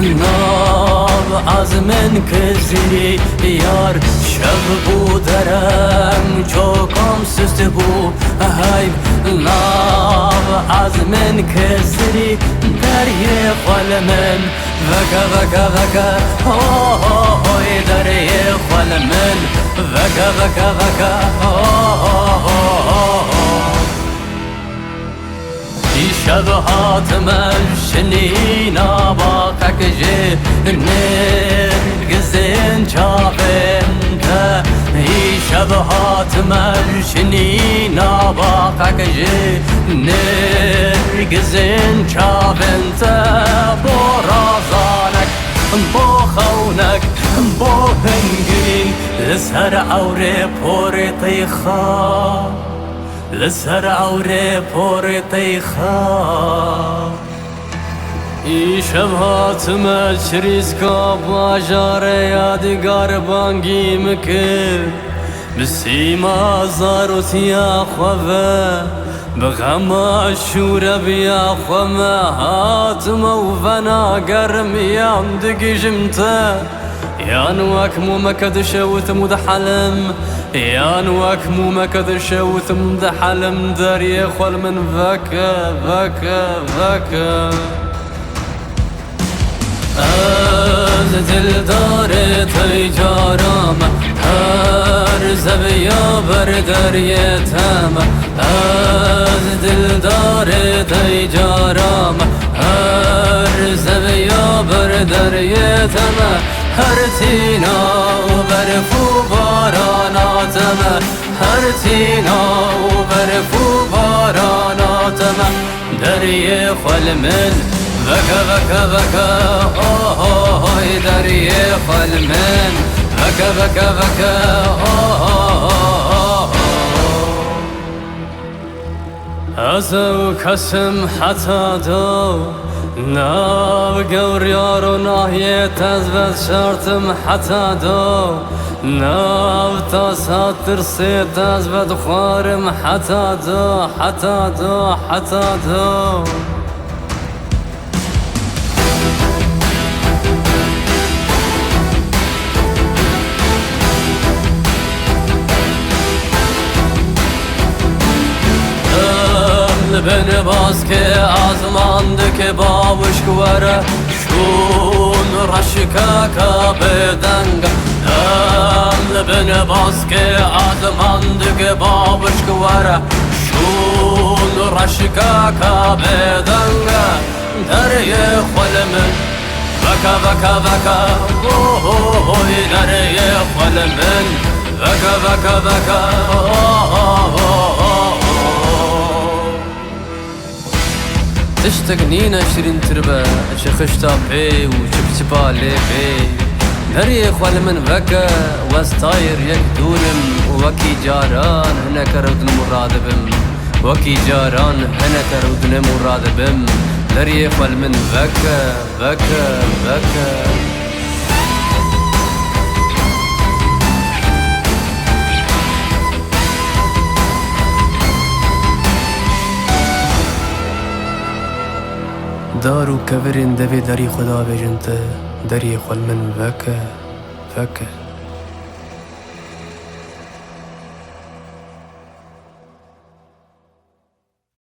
ناب از من کزی یار شب بودرم چوکم سست بو های ناب از من کزی دریه خال من وکا وکا وکا های دریه خال من وکا وکا وکا شب هاتم شنینا باقک جه نرگزین چاپن تا شب هاتم شنینا باقک جه نرگزین چاپن تا با رازانک با خونک با هنگین لسر عوره پور طیخا لسر عوره پور طیخا ای شب هاتم چریز کا باجار یادگار بانگی مکر بسیما زاروتیا خواه بغم شور بیا خواه هاتم و فنا گرم یام دگی جمتا یان واکمو مکد شوت مد حلم یان واکمو مکد شوت مد حلم داری خل من وکا وکا وکا از دل داره تیجارم هر زبیا بر دریتم از دل داره تیجارم هر زبیا بر دریتم هر تینا برفو باراناتم هر تینا برفو باراناتم دریه خل من وکا وکا وکا های دریه خل من وکا وکا وکا ازو کسم حتا دو ناو گور یارو ناهیت از بد شرطم حتا دو ناو تا ساتر سیت از بد خوارم حتا دو حتا دو حتا دو بن باز که آزمانده که باوش کوره شون رشکا کا بدنگ بن باز که آزمانده که باوش کوره شون رشکا کا بدنگ دریه خل من وکا وکا وکا دریه خل من وکا وکا وکا تشتاق نينا شرين تربا شخشتا بي وشبشبا لي بي دري خوال من وكا واستاير يك دورم وكي جاران هنا كرودن مراد بم وكي جاران هنا كرودن مراد بم دري خوال من وكا وكا وكا دارو کورین دوی داری خدا بجنته دری خل من وکه